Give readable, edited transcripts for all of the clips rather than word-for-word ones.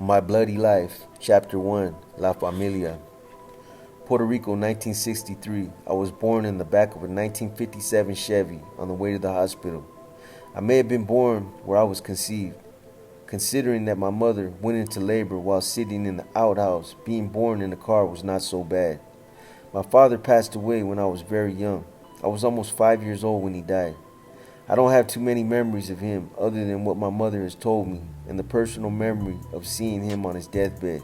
My Bloody Life, Chapter 1, La Familia. Puerto Rico, 1963. I was born in the back of a 1957 Chevy on the way to the hospital. I may have been born where I was conceived. Considering that my mother went into labor while sitting in the outhouse, being born in a car was not so bad. My father passed away when I was very young. I was almost 5 years old when he died. I don't have too many memories of him other than what my mother has told me and the personal memory of seeing him on his deathbed.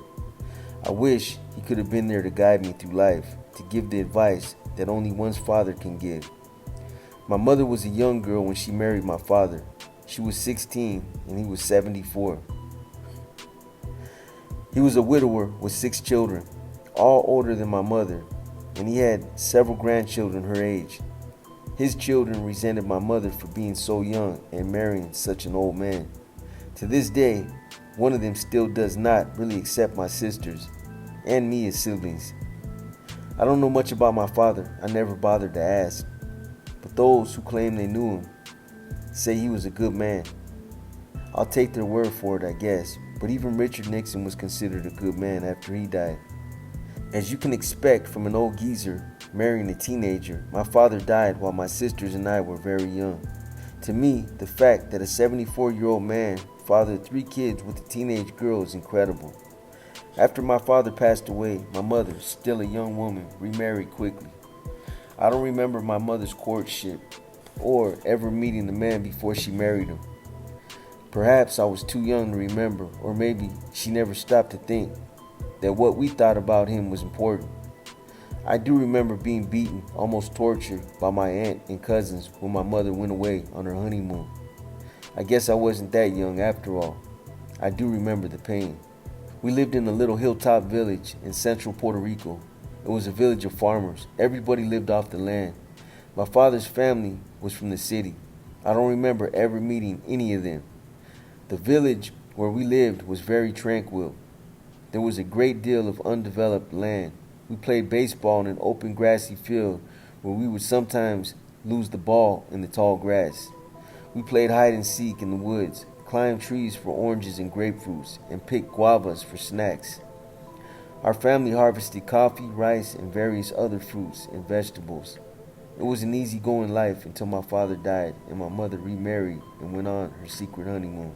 I wish he could have been there to guide me through life, to give the advice that only one's father can give. My mother was a young girl when she married my father. She was 16 and he was 74. He was a widower with 6 children, all older than my mother, and he had several grandchildren her age. His children resented my mother for being so young and marrying such an old man. To this day, one of them still does not really accept my sisters and me as siblings. I don't know much about my father. I never bothered to ask. But those who claim they knew him say he was a good man. I'll take their word for it, I guess. But even Richard Nixon was considered a good man after he died. As you can expect from an old geezer marrying a teenager, my father died while my sisters and I were very young. To me, the fact that a 74-year-old man fathered 3 kids with a teenage girl is incredible. After my father passed away, my mother, still a young woman, remarried quickly. I don't remember my mother's courtship or ever meeting the man before she married him. Perhaps I was too young to remember, or maybe she never stopped to think that what we thought about him was important. I do remember being beaten, almost tortured, by my aunt and cousins when my mother went away on her honeymoon. I guess I wasn't that young after all. I do remember the pain. We lived in a little hilltop village in central Puerto Rico. It was a village of farmers. Everybody lived off the land. My father's family was from the city. I don't remember ever meeting any of them. The village where we lived was very tranquil. There was a great deal of undeveloped land. We played baseball in an open grassy field where we would sometimes lose the ball in the tall grass. We played hide and seek in the woods, climbed trees for oranges and grapefruits, and picked guavas for snacks. Our family harvested coffee, rice, and various other fruits and vegetables. It was an easygoing life until my father died and my mother remarried and went on her secret honeymoon.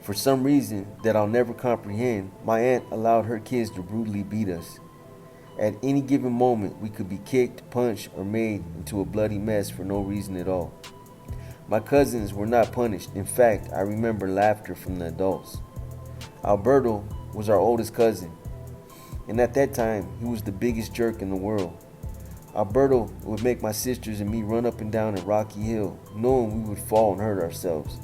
For some reason that I'll never comprehend, my aunt allowed her kids to brutally beat us. At any given moment, we could be kicked, punched, or made into a bloody mess for no reason at all. My cousins were not punished. In fact, I remember laughter from the adults. Alberto was our oldest cousin, and at that time, he was the biggest jerk in the world. Alberto would make my sisters and me run up and down a rocky hill, knowing we would fall and hurt ourselves.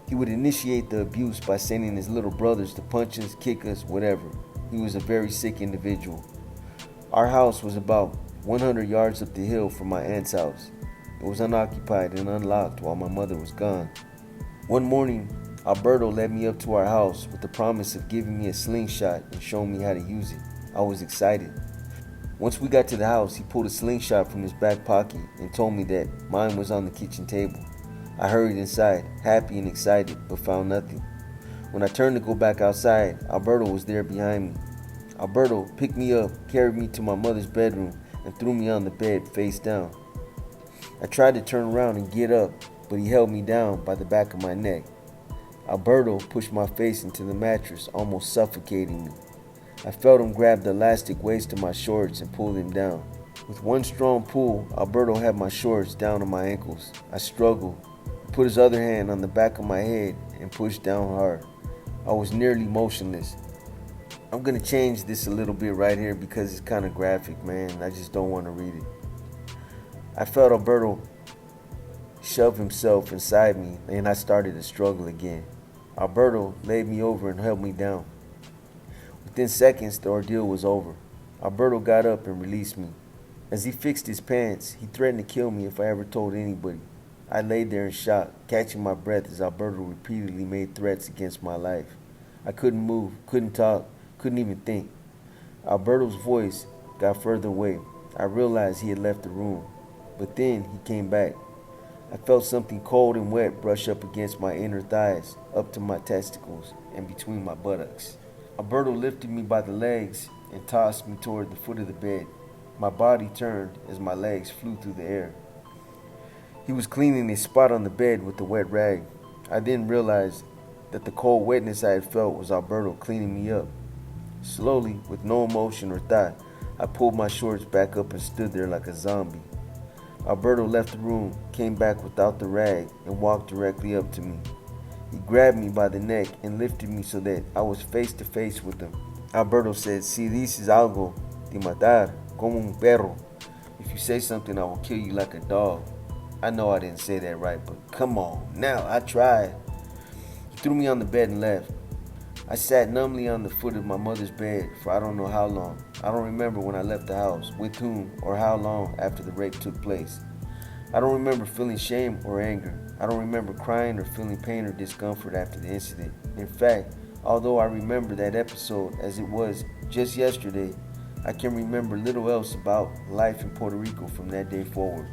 He would initiate the abuse by sending his little brothers to punch us, kick us, whatever. He was a very sick individual. Our house was about 100 yards up the hill from my aunt's house. It was unoccupied and unlocked while my mother was gone. One morning, Alberto led me up to our house with the promise of giving me a slingshot and showing me how to use it. I was excited. Once we got to the house, he pulled a slingshot from his back pocket and told me that mine was on the kitchen table. I hurried inside, happy and excited, but found nothing. When I turned to go back outside, Alberto was there behind me. Alberto picked me up, carried me to my mother's bedroom, and threw me on the bed face down. I tried to turn around and get up, but he held me down by the back of my neck. Alberto pushed my face into the mattress, almost suffocating me. I felt him grab the elastic waist of my shorts and pull them down. With one strong pull, Alberto had my shorts down to my ankles. I struggled. He put his other hand on the back of my head and pushed down hard. I was nearly motionless. I'm going to change this a little bit right here because it's kind of graphic, man. I just don't want to read it. I felt Alberto shove himself inside me and I started to struggle again. Alberto laid me over and held me down. Within seconds, the ordeal was over. Alberto got up and released me. As he fixed his pants, he threatened to kill me if I ever told anybody. I lay there in shock, catching my breath as Alberto repeatedly made threats against my life. I couldn't move, couldn't talk, couldn't even think. Alberto's voice got further away. I realized he had left the room, but then he came back. I felt something cold and wet brush up against my inner thighs, up to my testicles, and between my buttocks. Alberto lifted me by the legs and tossed me toward the foot of the bed. My body turned as my legs flew through the air. He was cleaning a spot on the bed with a wet rag. I then realized that the cold wetness I had felt was Alberto cleaning me up. Slowly, with no emotion or thought, I pulled my shorts back up and stood there like a zombie. Alberto left the room, came back without the rag, and walked directly up to me. He grabbed me by the neck and lifted me so that I was face to face with him. Alberto said, "Si dices algo, te matar, como un perro." If you say something, I will kill you like a dog. I know I didn't say that right, but come on, now I tried. He threw me on the bed and left. I sat numbly on the foot of my mother's bed for I don't know how long. I don't remember when I left the house, with whom, or how long after the rape took place. I don't remember feeling shame or anger. I don't remember crying or feeling pain or discomfort after the incident. In fact, although I remember that episode as it was just yesterday, I can remember little else about life in Puerto Rico from that day forward.